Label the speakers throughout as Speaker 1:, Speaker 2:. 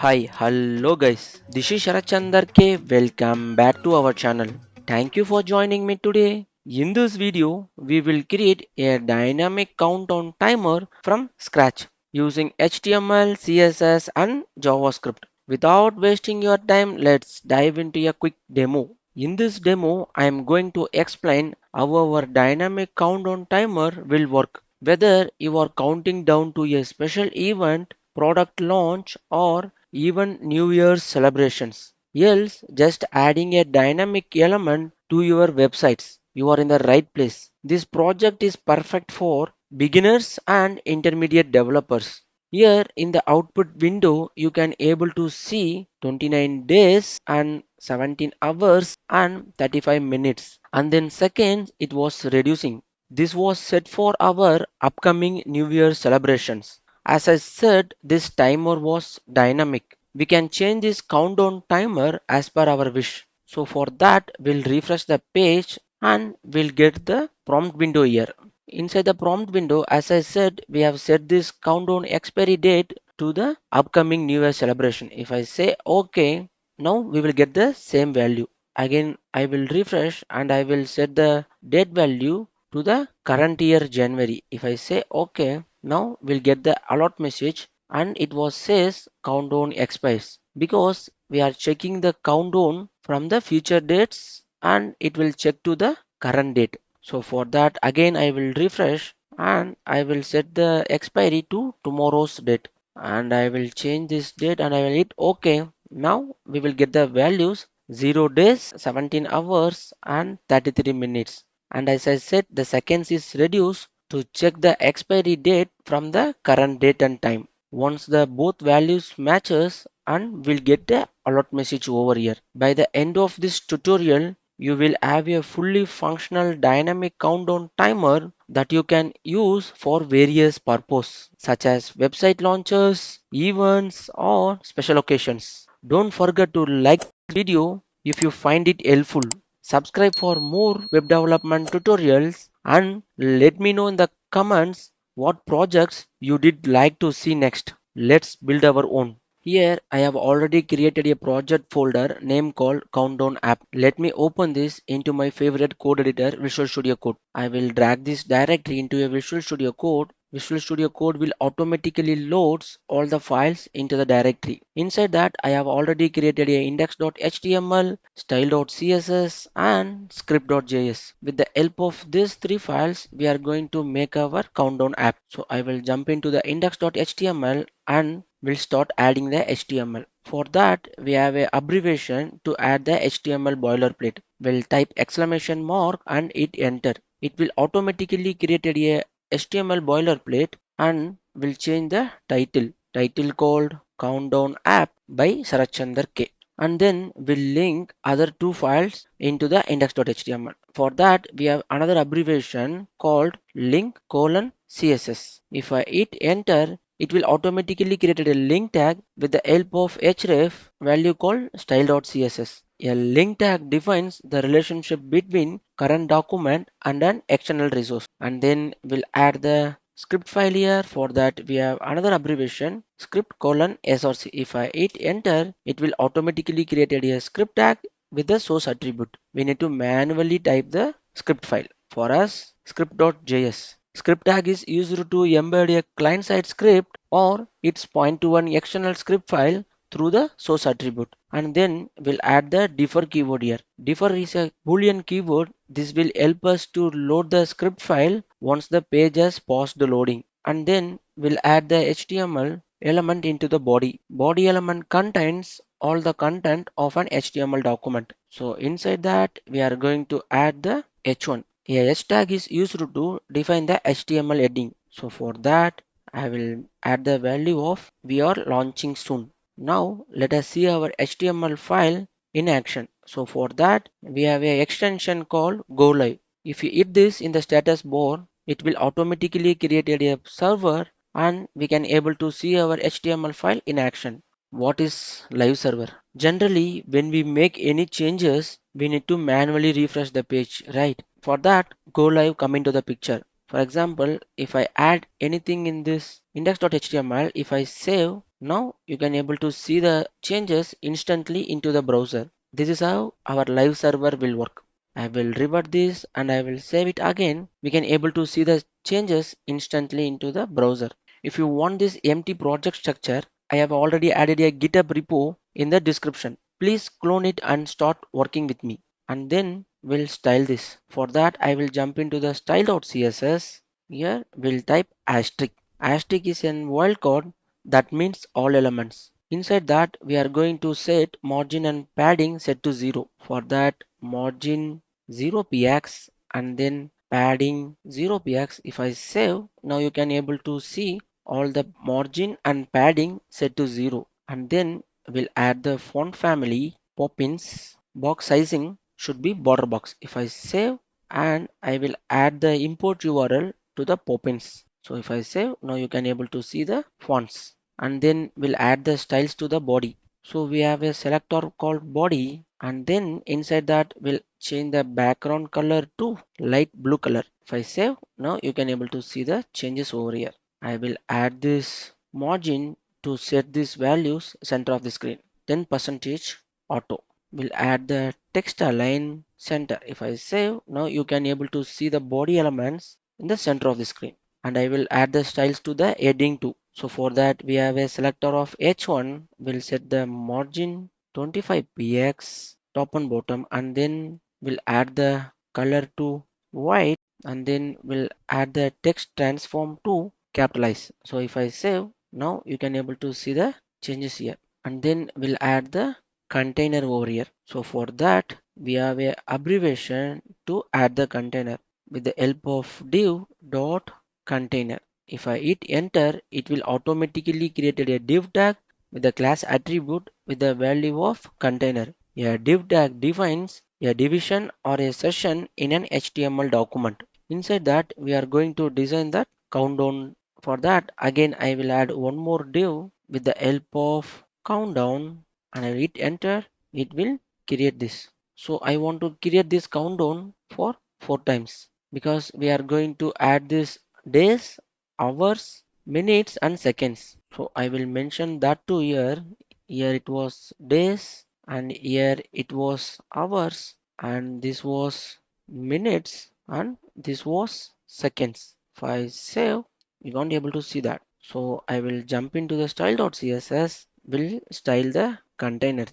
Speaker 1: Hello guys. This is Sharachandar K. Welcome back to our channel. Thank you for joining me today. In this video, we will create a dynamic countdown timer from scratch using HTML, CSS and JavaScript. Without wasting your time, let's dive into a quick demo. In this demo, I am going to explain how our dynamic countdown timer will work. Whether you are counting down to a special event, product launch, or even New Year's celebrations. Else, just adding a dynamic element to your websites. You are in the right place. This project is perfect for beginners and intermediate developers. Here in the output window, you can able to see 29 days and 17 hours and 35 minutes. And then seconds, it was reducing. This was set for our upcoming New Year celebrations. As I said, this timer was dynamic. We can change this countdown timer as per our wish. So for that, we'll refresh the page and we'll get the prompt window here. Inside the prompt window, as I said, we have set this countdown expiry date to the upcoming New Year celebration. If I say OK, now we will get the same value. Again, I will refresh and I will set the date value to the current year January. If I say OK, now we'll get the alert message and it was says countdown expires because we are checking the countdown from the future dates and it will check to the current date. So for that again I will refresh and I will set the expiry to tomorrow's date and I will change this date and I will hit OK. Now we will get the values 0 days, 17 hours and 33 minutes. And as I said, the seconds is reduced to check the expiry date from the current date and time. Once the both values matches and we'll get the alert message over here. By the end of this tutorial, you will have a fully functional dynamic countdown timer that you can use for various purposes such as website launches, events or special occasions. Don't forget to like this video if you find it helpful. Subscribe for more web development tutorials and let me know in the comments what projects you did like to see next. Let's build our own. Here I have already created a project folder name called Countdown app. Let me open this into my favorite code editor Visual Studio Code. I will drag this directly into a Visual Studio Code. Visual Studio Code will automatically loads all the files into the directory. Inside that I have already created a index.html, style.css and script.js. With the help of these three files we are going to make our countdown app. So I will jump into the index.html and we'll start adding the HTML. For that, we have a abbreviation to add the HTML boilerplate. We'll type exclamation mark and hit enter. It will automatically create a HTML boilerplate and will change the title. Title called Countdown App by Sarachandar K. And then we'll link other two files into the index.html. For that, we have another abbreviation called link colon CSS. If I hit enter, it will automatically create a link tag with the help of href value called style.css. A link tag defines the relationship between current document and an external resource. And then we'll add the script file here. For that we have another abbreviation script colon src. If I hit enter, it will automatically create a script tag with the source attribute. We need to manually type the script file. For us, script.js. Script tag is used to embed a client-side script or it's point to an external script file through the source attribute. And then we'll add the defer keyword here. Defer is a boolean keyword. This will help us to load the script file once the page has paused the loading. And then we'll add the HTML element into the body. Body element contains all the content of an HTML document. So inside that we are going to add the h1. A h tag is used to define the HTML heading. So for that I will add the value of we are launching soon. Now let us see our HTML file in action. So for that we have a extension called go live. If you hit this in the status bar, it will automatically create a server and we can able to see our HTML file in action. What is live server? Generally, when we make any changes, we need to manually refresh the page, right? For that, go live come into the picture. For example, if I add anything in this index.html, if I save, now you can able to see the changes instantly into the browser. This is how our live server will work. I will revert this and I will save it again. We can able to see the changes instantly into the browser. If you want this empty project structure, I have already added a GitHub repo in the description. Please clone it and start working with me. And then we'll style this. For that, I will jump into the style.css. Here we'll type asterisk. Asterisk is an wildcard that means all elements. Inside that, we are going to set margin and padding set to 0. For that, margin 0 px and then padding 0 px. If I save, now you can able to see all the margin and padding set to 0. And then we'll add the font family Poppins. Box sizing should be border box. If I save, and I will add the import URL to the Poppins. So if I save, now you can able to see the fonts. And then we'll add the styles to the body. So we have a selector called body, and then inside that we'll change the background color to light blue color. If I save, now you can able to see the changes over here. I will add this margin to set these values center of the screen. Then percentage auto. We'll add the text align center. If I save, now you can able to see the body elements in the center of the screen. And I will add the styles to the heading too. So for that we have a selector of H1. We'll set the margin 25 px top and bottom, and then we'll add the color to white, and then we'll add the text transform to capitalize. So if I save, now you can able to see the changes here. And then we'll add the container over here. So for that we have a abbreviation to add the container with the help of div dot container. If I hit enter, it will automatically create a div tag with the class attribute with the value of container. A div tag defines a division or a session in an HTML document. Inside that we are going to design that countdown. For that again I will add one more div with the help of countdown, and I hit enter, it will create this. So I want to create this countdown for 4 times, because we are going to add this days, hours, minutes and seconds. So I will mention that too here. Here it was days, and here it was hours, and this was minutes, and this was seconds. If I save, you won't be able to see that. So I will jump into the style.css, will style the container,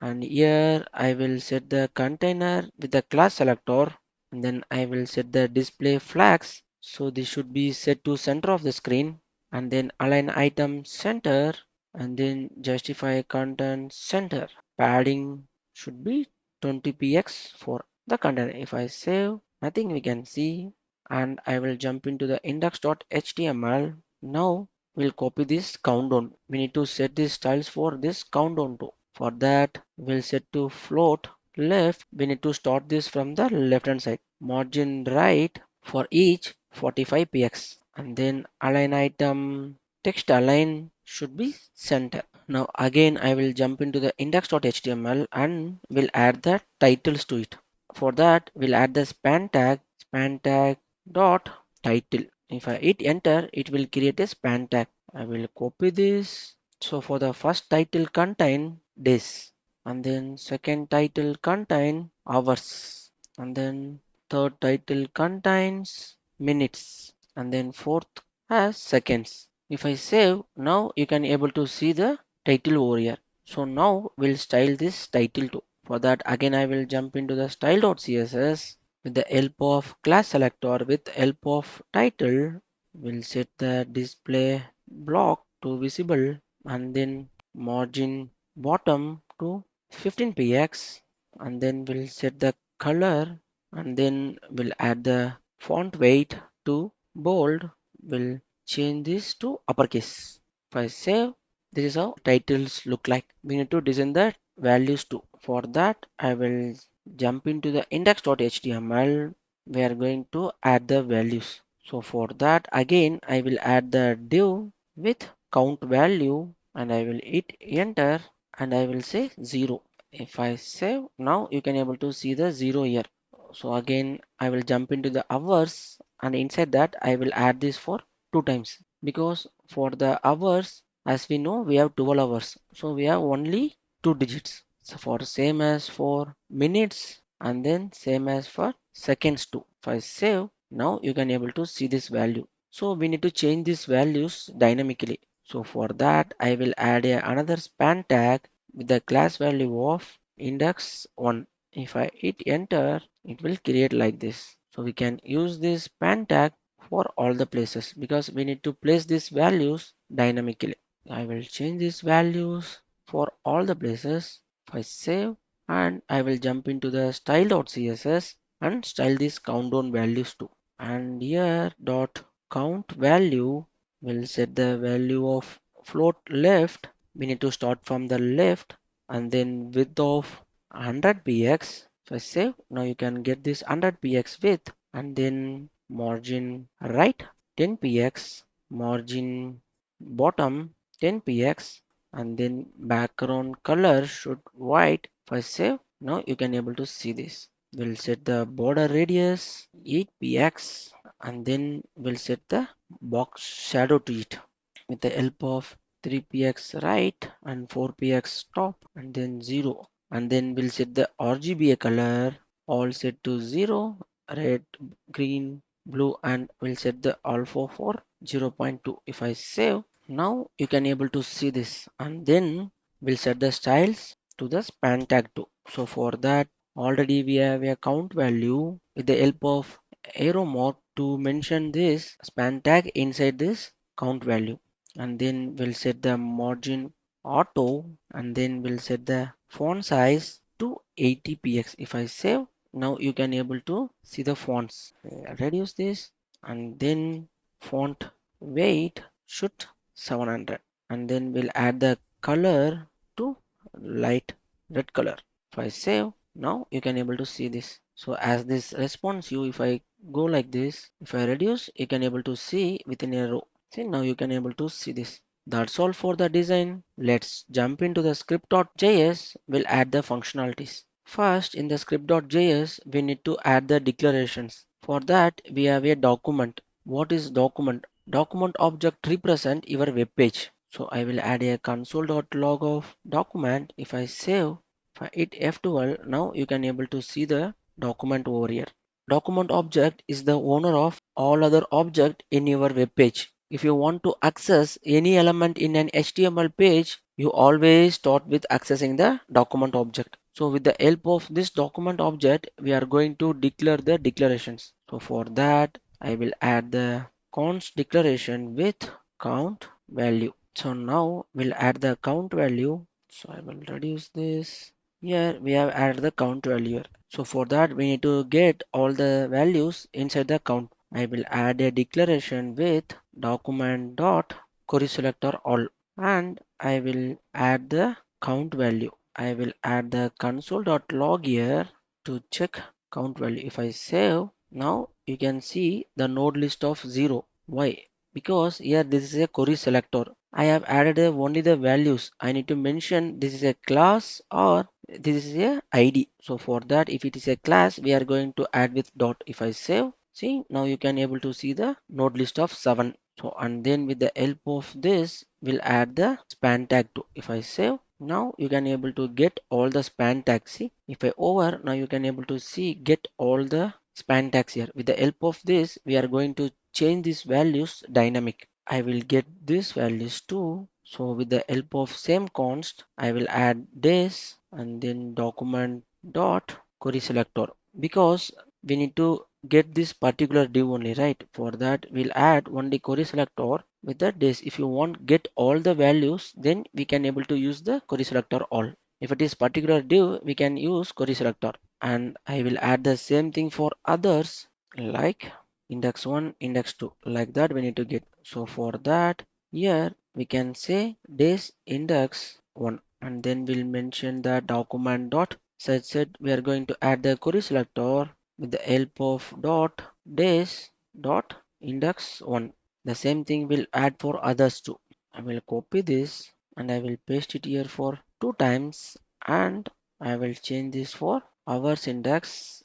Speaker 1: and here I will set the container with the class selector, and then I will set the display flags. So this should be set to center of the screen, and then align item center, and then justify content center. Padding should be 20 px for the container. If I save, nothing we can see, and I will jump into the index.html. Now we'll copy this countdown. We need to set these styles for this countdown too. For that we'll set to float left. We need to start this from the left hand side. Margin right for each 45 px, and then align item text align should be center. Now again I will jump into the index.html and will add the titles to it. For that we'll add the span tag dot title. If I hit enter, it will create a span tag. I will copy this. So for the first title contain days, and then second title contain hours, and then third title contains minutes, and then fourth has seconds. If I save, now you can able to see the title over here. So now we'll style this title too. For that again I will jump into the style.css with the help of class selector. With help of title, we'll set the display block to visible, and then margin bottom to 15 px, and then we'll set the color, and then we'll add the font weight to bold. We'll change this to uppercase. If I save, this is how titles look like. We need to design the values too. For that I will jump into the index.html. We are going to add the values. So for that again I will add the div with count value, and I will hit enter, and I will say 0. If I save, now you can able to see the 0 here. So again I will jump into the hours, and inside that I will add this for 2 times, because for the hours, as we know, we have 12 hours, so we have only 2 digits. So for same as for minutes, and then same as for seconds too. If I save, now you can able to see this value. So we need to change these values dynamically. So for that I will add another span tag with the class value of index 1. If I hit enter, it will create like this. So we can use this span tag for all the places, because we need to place these values dynamically. I will change these values for all the places. If I save, and I will jump into the style.css and style these countdown values too. And here dot count value will set the value of float left. We need to start from the left, and then width of 100 px. If I save, now you can get this 100 px width, and then margin right 10 px, margin bottom 10 px, and then background color should white. If I save, now you can able to see this. We'll set the border radius 8 px, and then we'll set the box shadow to it with the help of 3 px right and 4 px top, and then 0, and then we'll set the RGBA color all set to 0, red, green, blue, and we'll set the alpha for 0.2. If I save, now you can able to see this, and then we'll set the styles to the span tag too. So for that, already we have a count value with the help of arrow mark to mention this span tag inside this count value, and then we'll set the margin auto, and then we'll set the font size to 80 px. If I save, now you can able to see the fonts. Reduce this, and then font weight should 700, and then we'll add the color to light red color. If I save, now you can able to see this. So as this response you, if I go like this, if I reduce, you can able to see within a row. See, now you can able to see this. That's all for the design. Let's jump into the script.js. We'll add the functionalities. First, in the script.js, we need to add the declarations. For that, we have a document. What is document? Document object represent your web page. So I will add a console.log of document. If I save, if I hit F12, now you can able to see the document over here. Document object is the owner of all other object in your web page. If you want to access any element in an HTML page, you always start with accessing the document object. So with the help of this document object, we are going to declare the declarations. So for that, I will add the const declaration with count value. So now we'll add the count value. So I will reduce this. Here we have added the count value. So for that, we need to get all the values inside the count. I will add a declaration with document dot query selector all, and I will add the count value. I will add the console dot log here to check count value. If I save, now you can see the node list of 0. Why? Because here this is a query selector. I have added only the values. I need to mention this is a class or this is a ID. So for that, if it is a class, we are going to add with dot. If I save, see, now you can able to see the node list of 7. So and then with the help of this, we'll add the span tag to. If I save, now you can able to get all the span tags. See, if I over, now you can able to see get all the span tags here. With the help of this, we are going to change these values dynamic. I will get these values too. So with the help of same const, I will add this, and then document dot query selector, because we need to get this particular div only, right? For that, we'll add only query selector with the this. If you want get all the values, then we can able to use the query selector all. If it is particular div, we can use query selector, and I will add the same thing for others, like index 1, index 2, like that we need to get. So for that, here we can say this index 1, and then we'll mention the document dot set. We are going to add the query selector with the help of dot this dot index 1. The same thing will add for others too. I will copy this and I will paste it here for 2 times, and I will change this for hours index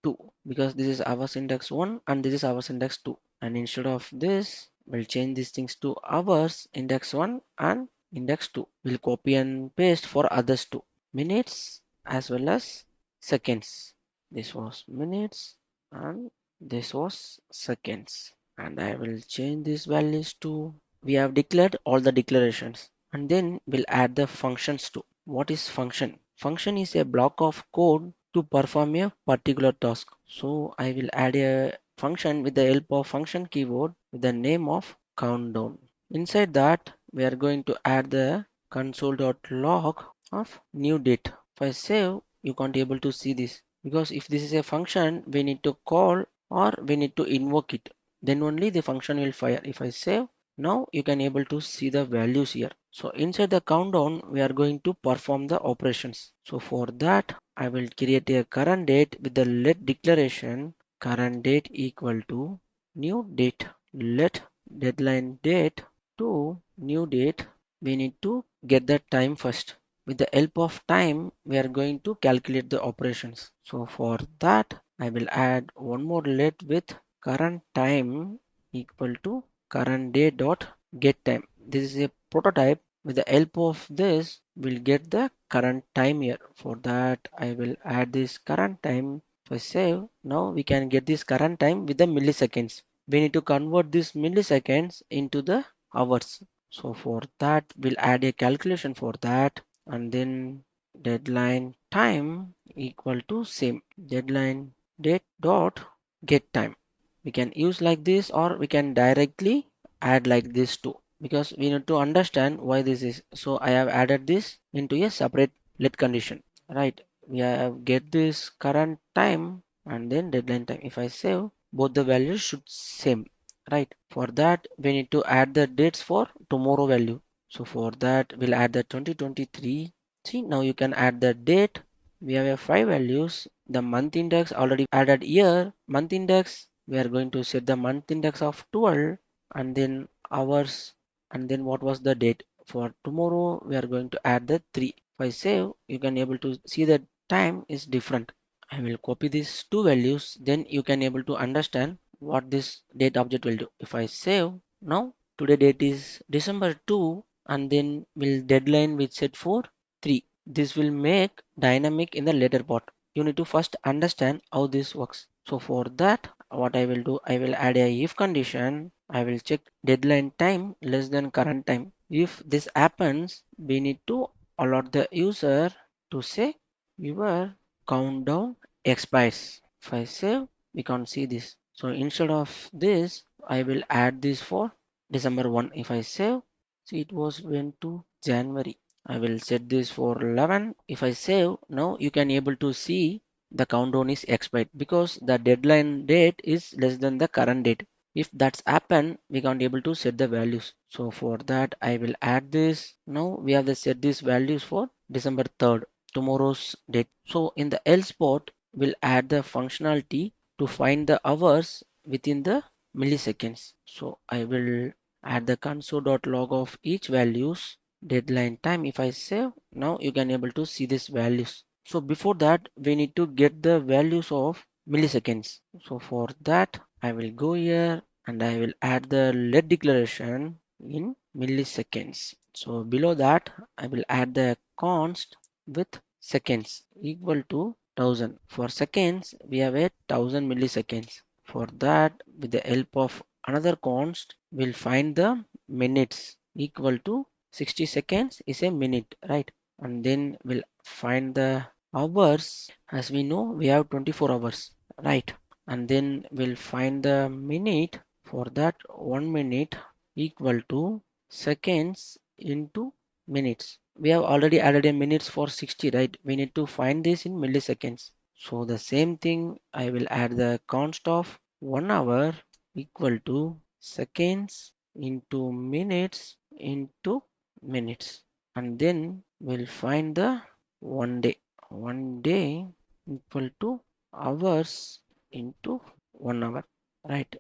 Speaker 1: 2 because this is hours index 1 and this is hours index 2, and instead of this we'll change these things to hours index 1 and index 2. We'll copy and paste for others too, minutes as well as seconds. This was minutes and this was seconds, and I will change these values to, we have declared all the declarations, and then we'll add the functions too. What is function? Function is a block of code to perform a particular task. So I will add a function with the help of function keyword with the name of countdown. Inside that we are going to add the console.log of new date. If I save, you can't able to see this because if this is a function, we need to call or we need to invoke it. Then only the function will fire. If I save, now you can able to see the values here. So inside the countdown, we are going to perform the operations. So for that, I will create a current date with the let declaration current date equal to new date. Let deadline date to new date. We need to get the time first. With the help of time, we are going to calculate the operations. So for that, I will add one more let with current time equal to current date dot get time. This is a prototype. With the help of this, we'll get the current time here. For that, I will add this current time. If I save, now we can get this current time with the milliseconds. We need to convert this milliseconds into the hours. So for that, we'll add a calculation for that, and then deadline time equal to same deadline date dot get time. We can use like this or we can directly add like this too, because we need to understand why this is. So I have added this into a separate let condition, right? We have get this current time and then deadline time. If I save, both the values should same, right? For that we need to add the dates for tomorrow value. So for that we'll add the 2023. See, now you can add the date. We have a 5 values. The month index already added here. Month index, we are going to set the month index of 12 and then hours, and then what was the date. For tomorrow we are going to add the 3. If I save, you can able to see that time is different. I will copy these two values, then you can able to understand what this date object will do. If I save, now today date is December 2 and then will deadline which set for 3. This will make dynamic in the later part. You need to first understand how this works. So for that, what I will do, I will add a if condition. I will check deadline time less than current time. If this happens, we need to allot the user to say your countdown expires. If I save, we can't see this. So instead of this, I will add this for December 1. If I save, see it was went to January. I will set this for 11. If I save, now you can able to see the countdown is expired because the deadline date is less than the current date. If that's happened, we can't able to set the values. So for that, I will add this. Now we have to set these values for December 3rd, tomorrow's date. So in the else part, we'll add the functionality to find the hours within the milliseconds. So I will add the console.log of each values deadline time. If I save, now you can able to see these values. So before that we need to get the values of milliseconds. So for that I will go here and I will add the let declaration in milliseconds. So below that I will add the const with seconds equal to 1000. For seconds we have a 1000 milliseconds. For that, with the help of another const, we'll find the minutes equal to 60 seconds is a minute, right? And then we'll find the hours. As we know, we have 24 hours, right? And then we'll find the minute. For that, 1 minute equal to seconds into minutes. We have already added a minutes for 60, right? We need to find this in milliseconds. So the same thing, I will add the const of 1 hour equal to seconds into minutes into minutes, and then we'll find the 1 day. 1 day equal to hours into 1 hour, right?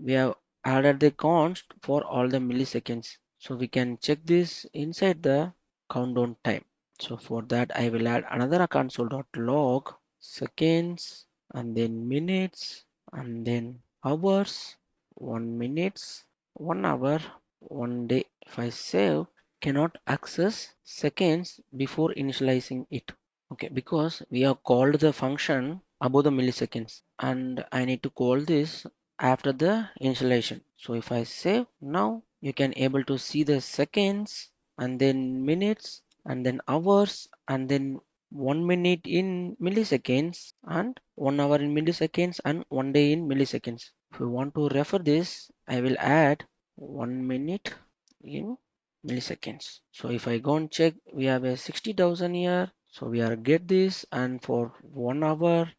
Speaker 1: We have added the const for all the milliseconds, so we can check this inside the countdown time. So for that I will add another console.log seconds and then minutes, and then hours, 1 minutes, 1 hour, 1 day. If I save, cannot access seconds before initializing it. Okay, because we have called the function above the milliseconds and I need to call this after the initialization. So if I save now, you can able to see the seconds and then minutes and then hours and then 1 minute in milliseconds and 1 hour in milliseconds and 1 day in milliseconds. If you want to refer this, I will add 1 minute in milliseconds. So if I go and check, we have a 60,000 here. So we are get this, and for 1 hour,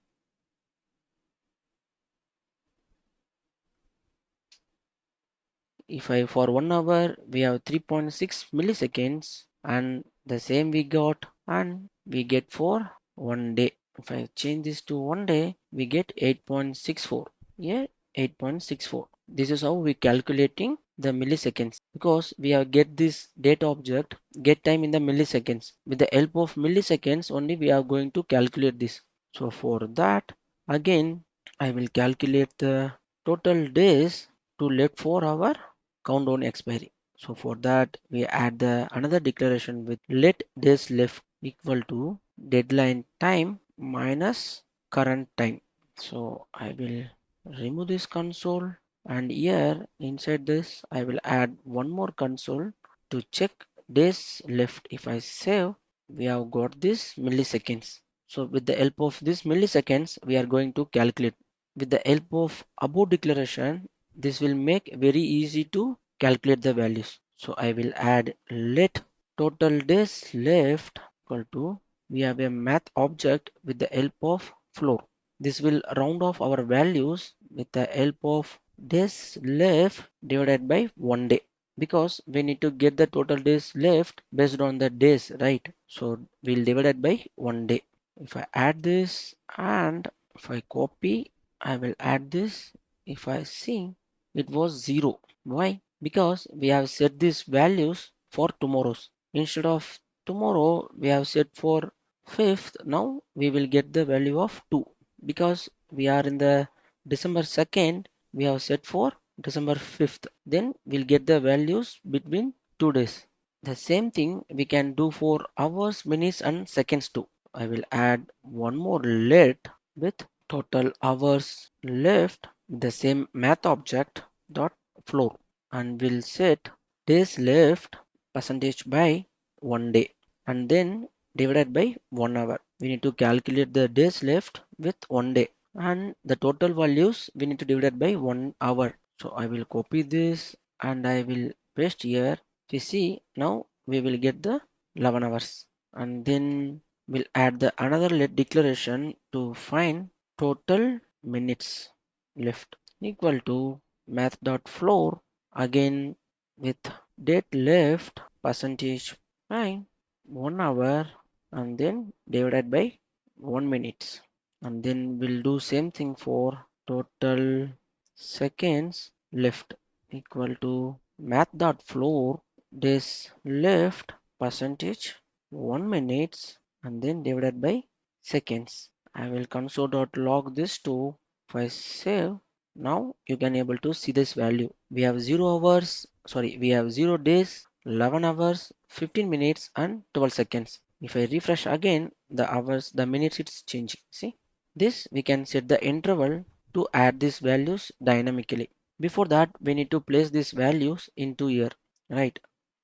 Speaker 1: if I for 1 hour we have 3.6 milliseconds, and the same we got, and we get for 1 day. If I change this to 1 day, we get 8.64. Yeah, 8.64. This is how we calculating the milliseconds, because we have get this data object get time in the milliseconds. With the help of milliseconds only we are going to calculate this. So for that, again I will calculate the total days to let for our countdown expiry. So for that we add the another declaration with let days left equal to deadline time minus current time. So I will remove this console, and here inside this I will add one more console to check days left. If I save, we have got this milliseconds. So with the help of this milliseconds we are going to calculate. With the help of above declaration, this will make very easy to calculate the values. So I will add let total days left equal to, we have a math object with the help of floor. This will round off our values with the help of days left divided by 1 day, because we need to get the total days left based on the days, right? So we'll divide it by 1 day. If I add this and if I copy, I will add this. If I see, it was 0. Why? Because we have set these values for tomorrow's. Instead of tomorrow, we have set for 5th. Now we will get the value of 2, because we are in the December 2nd, we have set for December 5th. Then we'll get the values between 2 days. The same thing we can do for hours, minutes and seconds too. I will add one more let with total hours left with the same math object dot floor, and we'll set days left percentage by 1 day and then divided by 1 hour. We need to calculate the days left with 1 day, and the total values we need to divide by 1 hour. So I will copy this and I will paste here. If you see, now we will get the 11 hours, and then we'll add the another let declaration to find total minutes left equal to math.floor, again with date left percentage fine 1 hour and then divided by 1 minute, and then we'll do same thing for total seconds left equal to math.floor days left percentage 1 minute and then divided by seconds. I will console.log this to, if I save, now you can able to see this value. We have 0 hours, sorry, we have 0 days, 11 hours, 15 minutes and 12 seconds. If I refresh again, the hours, the minutes it's changing. See, this we can set the interval to add these values dynamically. Before that, we need to place these values into here, right?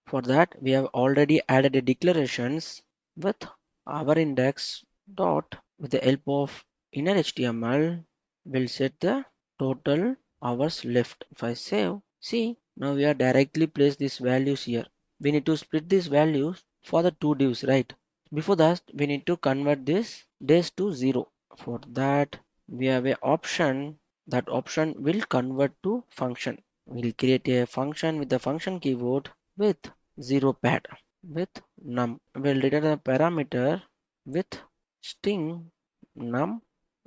Speaker 1: For that, we have already added a declarations with our index dot, with the help of inner HTML, will set the total hours left. If I save, see, now we are directly place these values here. We need to split these values for the two divs, right? Before that, we need to convert this days to 0. For that, we have a option. That option will convert to function. We'll create a function with the function keyword with 0 pad with num. We'll return a parameter with string num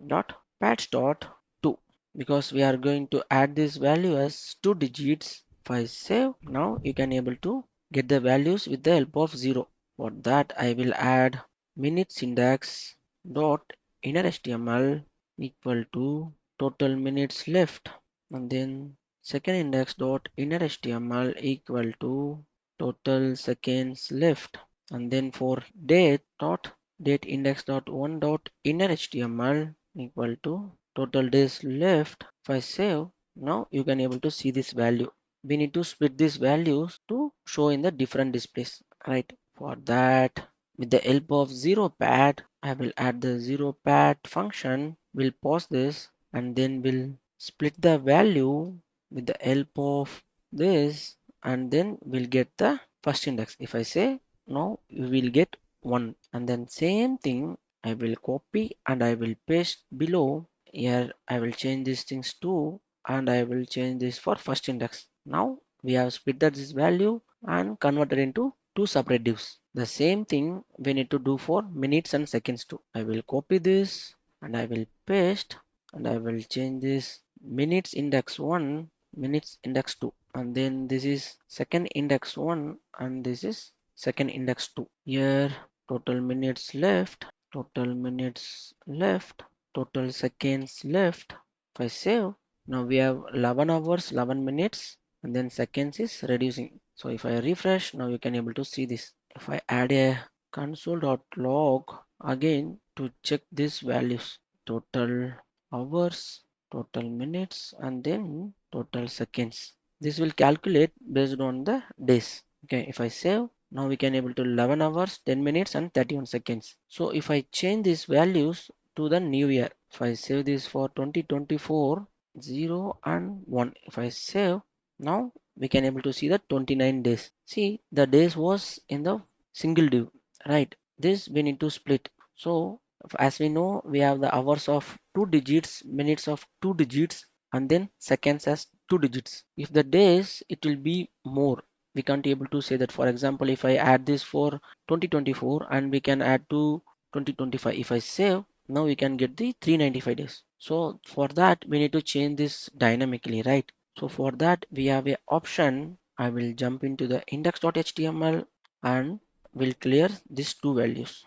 Speaker 1: dot pads dot 2, because we are going to add this value as 2 digits. If I save, now you can able to get the values with the help of 0. For that, I will add minute syntax dot inner HTML equal to total minutes left, and then second index dot inner HTML equal to total seconds left, and then for date index dot one dot inner HTML equal to total days left. If I save, now you can able to see this value. We need to split these values to show in the different displays, right? For that, with the help of zero pad, I will add the zero pad function. We'll pause this and then we'll split the value with the help of this, and then we'll get the first index. If I say no, you will get 1, and then same thing I will copy and I will paste below. Here I will change these things too, and I will change this for first index. Now we have split that this value and converted into two separate divs. The same thing we need to do for minutes and seconds too. I will copy this and I will paste, and I will change this minutes index 1, minutes index 2, and then this is second index 1 and this is second index 2. Here total minutes left, total minutes left, total seconds left. If I save, now we have 11 hours 11 minutes, and then seconds is reducing. So if I refresh, now you can able to see this. If I add a console.log again to check these values, total hours, total minutes, and then total seconds. This will calculate based on the days. Okay, if I save, now we can able to 11 hours 10 minutes and 31 seconds. So if I change these values to the new year, if I save this for 2024, 0 and 1, if I save, now we can able to see the 29 days. See, the days was in the single div, right? This we need to split. So as we know, we have the hours of 2 digits, minutes of 2 digits, and then seconds as 2 digits. If the days, it will be more. We can't able to say that. For example, if I add this for 2024 and we can add to 2025. If I save, now we can get the 395 days. So for that, we need to change this dynamically, right? So for that, we have a option. I will jump into the index.html and will clear these two values.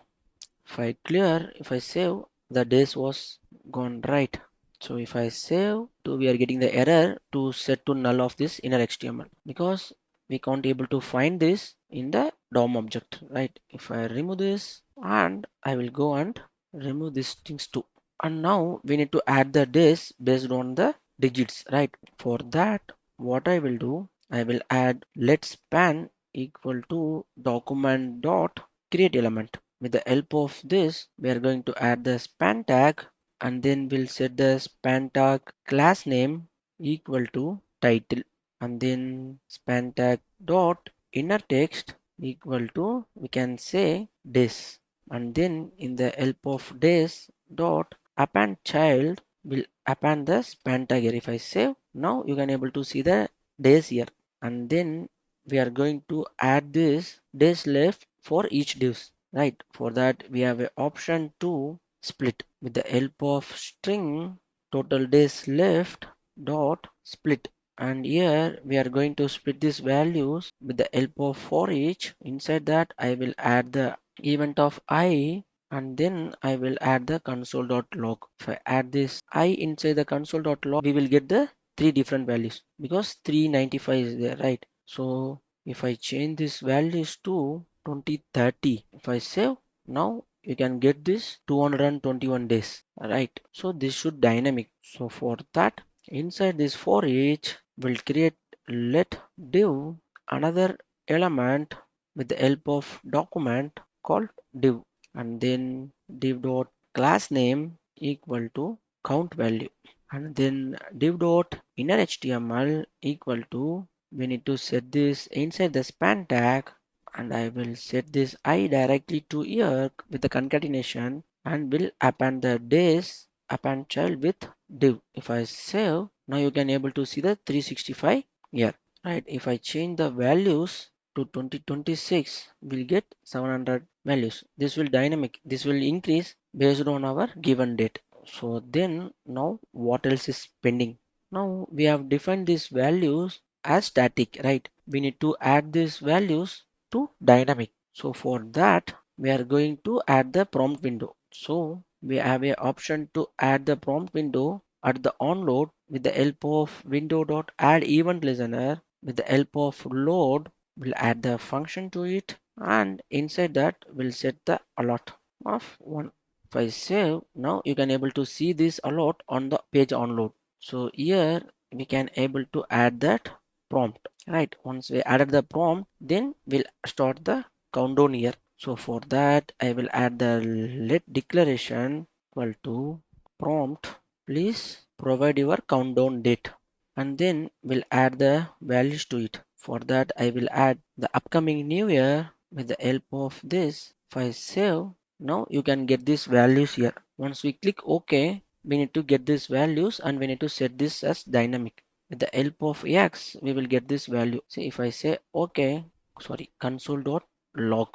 Speaker 1: If I clear, if I save, the days was gone right. So if I save, to we are getting the error to set to null of this inner HTML, because we can't able to find this in the DOM object, right? If I remove this, and I will go and remove these things too. And now we need to add the days based on the digits, right? For that, what I will do, I will add let span equal to document dot create element. With the help of this, we are going to add the span tag, and then we'll set the span tag class name equal to title, and then span tag dot inner text equal to, we can say, this, and then in the help of this dot append child will append the span tag here. If I save, now you can able to see the days here, and then we are going to add this days left for each divs, right? For that, we have a option to split. With the help of string total days left dot split, and here we are going to split these values with the help of for each. Inside that, I will add the event of I, and then I will add the console.log. If I add this I inside the console.log, we will get the three different values because 395 is there, right? So if I change these values to 2030, if I save, now you can get this 221 days, right? So this should dynamic. So for that, inside this for each, we'll create let div another element with the help of document called div, and then div dot class name equal to count value, and then div dot inner HTML equal to, we need to set this inside the span tag, and I will set this I directly to here with the concatenation, and will append the days append child with div. If I save, now you can able to see the 365 here, right? If I change the values to 2026, we'll get 700 values. This will dynamic, this will increase based on our given date. So then now what else is pending? Now we have defined these values as static, right? We need to add these values to dynamic. So for that, we are going to add the prompt window. So we have a option to add the prompt window at the onload with the help of window.add event listener. With the help of load, we'll add the function to it, and inside that we'll set the alert of 1. If I save, now you can able to see this alert on the page onload. So here we can able to add that prompt, right? Once we added the prompt, then we'll start the countdown here. So for that, I will add the let declaration equal to prompt. Please provide your countdown date, and then we'll add the values to it. For that, I will add the upcoming new year with the help of this. If I save, now you can get these values here. Once we click OK, we need to get these values and we need to set this as dynamic. With the help of X, we will get this value. See, if I say OK, sorry, console.log.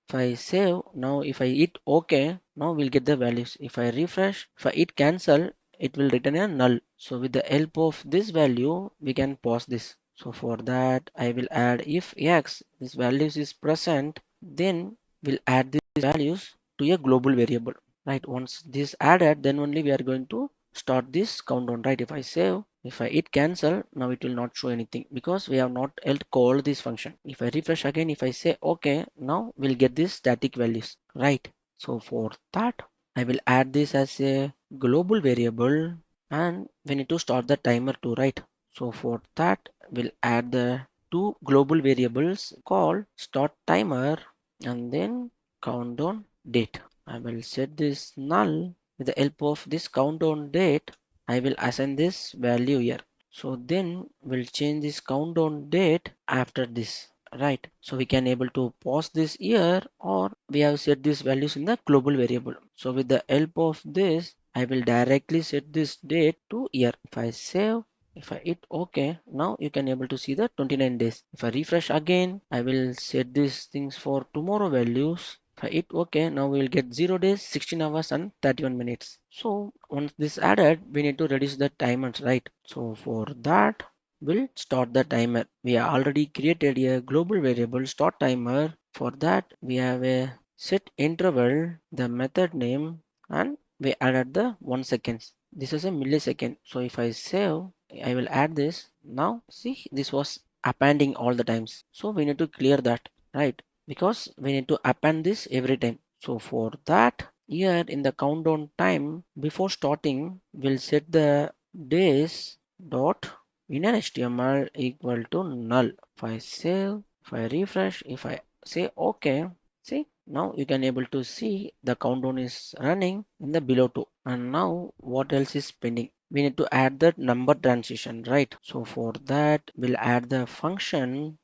Speaker 1: If I save, now if I hit OK, now we'll get the values. If I refresh, if I hit cancel, it will return a null. So with the help of this value, we can pause this. So for that, I will add if X, this values is present, then we'll add these values to a global variable. Right, once this added, then only we are going to start this countdown. Right, if I save, if I hit cancel, now it will not show anything because we have not yet called this function. If I refresh again, if I say OK, now we'll get this static values, right? So for that, I will add this as a global variable, and we need to start the timer too, right? So for that, we'll add the two global variables called start timer and then countdown date. I will set this null. With the help of this countdown date, I will assign this value here. So then we'll change this countdown date after this, right? So we can able to pause this here, or we have set these values in the global variable. So with the help of this, I will directly set this date to here. If I save, if I hit OK, now you can able to see the 29 days. If I refresh again, I will set these things for tomorrow values. If I hit OK, now we will get 0 days, 16 hours and 31 minutes. So once this added, we need to reduce the timers, right? So for that, we'll start the timer. We have already created a global variable start timer. For that, we have a set interval, the method name, and we added the 1 seconds. This is a millisecond. So if I save, I will add this. Now see, this was appending all the times. So we need to clear that, right? Because we need to append this every time. So for that, here in the countdown time before starting, we'll set the days dot inner HTML equal to null. If I save, if I refresh, if I say OK, see, now you can able to see the countdown is running in the below two. And now what else is pending? We need to add the number transition, right? So for that, we'll add the function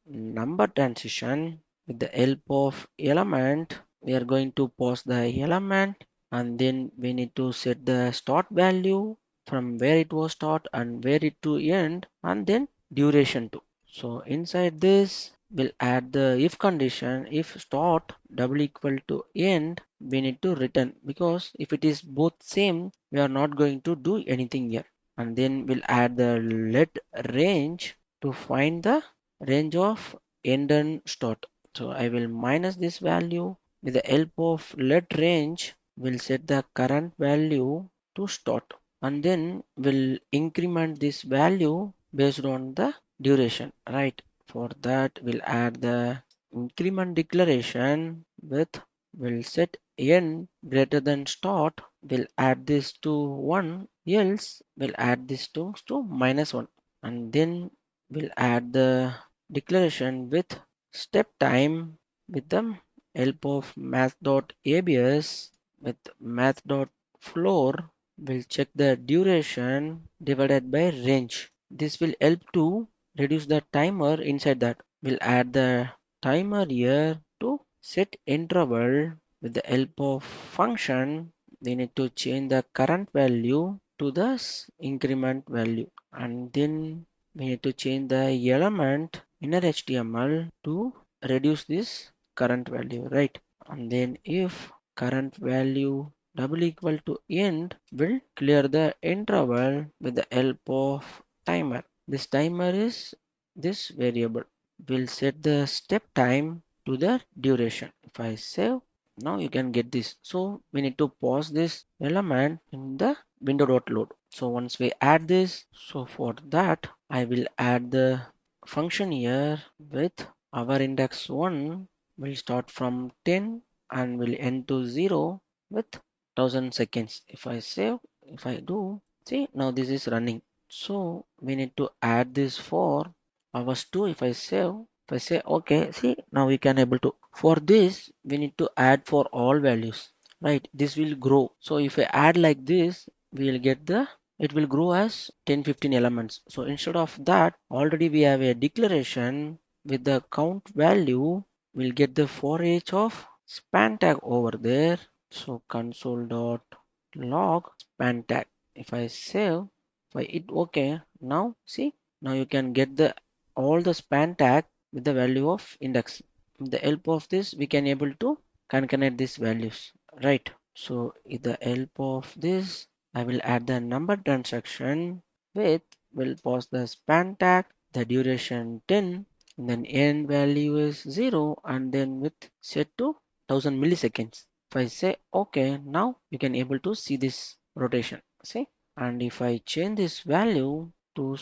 Speaker 1: number transition. With the help of element, we are going to pause the element, and then we need to set the start value from where it was start and where it to end, and then duration too. So inside this, we'll add the if condition. If start double equal to end, we need to return, because if it is both same, we are not going to do anything here. And then we'll add the let range to find the range of end and start. So I will minus this value. With the help of let range, we'll set the current value to start, and then we'll increment this value based on the duration, right? For that, we'll add the increment declaration with, we'll set n greater than start. We'll add this to 1, else we'll add this to -1, and then we'll add the declaration with step time with the help of math.abs. With math.floor, we'll check the duration divided by range. This will help to reduce the timer inside that. We'll add the timer here to set interval. With the help of function, we need to change the current value to the increment value, and then we need to change the element inner HTML to reduce this current value, right? And then if current value double equal to end, will clear the interval with the help of timer. This timer is this variable. We'll set the step time to the duration. If I save, Now you can get this. So we need to pause this element in the window.load. So once we add this, so for that I will add the function here with our index 1 will start from 10 and will end to 0 with 1000 seconds. If I save, if I do, see now this is running. So we need to add this for hours 2. If I save, if I say okay, see now we can able to. For this we need to add for all values, right? This will grow. So if I add like this, we will get the, it will grow as 10-15 elements. So instead of that, already we have a declaration with the count value. We'll get the for each of span tag over there. So console dot log span tag. If I save, if I hit okay, now see, now you can get the all the span tag with the value of index. With the help of this, we can able to concatenate these values, right? So with the help of this, I will add the number transaction with, will pass the span tag, the duration 10, and then end value is 0, and then with set to 1000 milliseconds. If I say okay, now you can able to see this rotation. See, and if I change this value to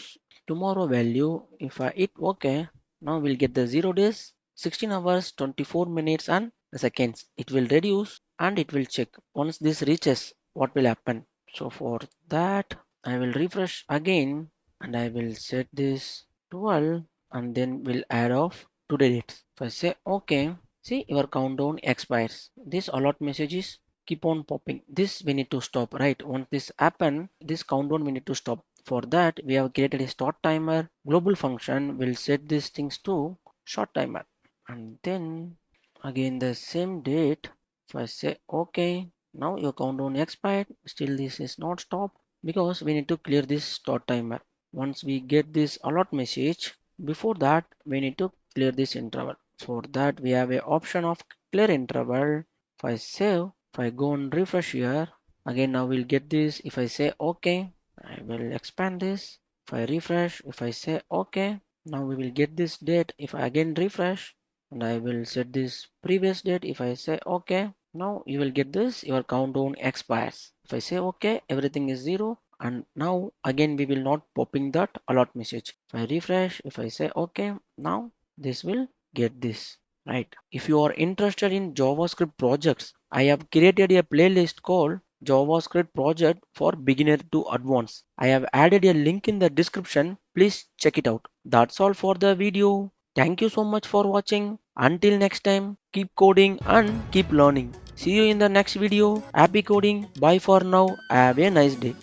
Speaker 1: tomorrow value, if I hit okay, now we'll get the 0 days, 16 hours, 24 minutes and the seconds. It will reduce and it will check. Once this reaches, what will happen? So for that, I will refresh again and I will set this 12 and then we'll add off today date. If I say okay, see your countdown expires. This alert messages keep on popping. This we need to stop, right? Once this happen, this countdown we need to stop. For that, we have created a start timer. Global function will set these things to short timer. And then again the same date. If I say okay, now your countdown expired. Still this is not stopped because we need to clear this start timer. Once we get this alert message, before that we need to clear this interval. For that we have a option of clear interval. If I save, if I go and refresh here, again now we'll get this. If I say okay, I will expand this. If I refresh, if I say okay, now we will get this date. If I again refresh and I will set this previous date. If I say okay, now you will get this, your countdown expires. If I say okay, everything is 0 and now again we will not popping that alert message. If I refresh, if I say okay, now this will get this, right? If you are interested in JavaScript projects, I have created a playlist called JavaScript project for beginner to advanced. I have added a link in the description. Please check it out. That's all for the video. Thank you so much for watching. Until next time, keep coding and keep learning. See you in the next video. Happy coding. Bye for now. Have a nice day.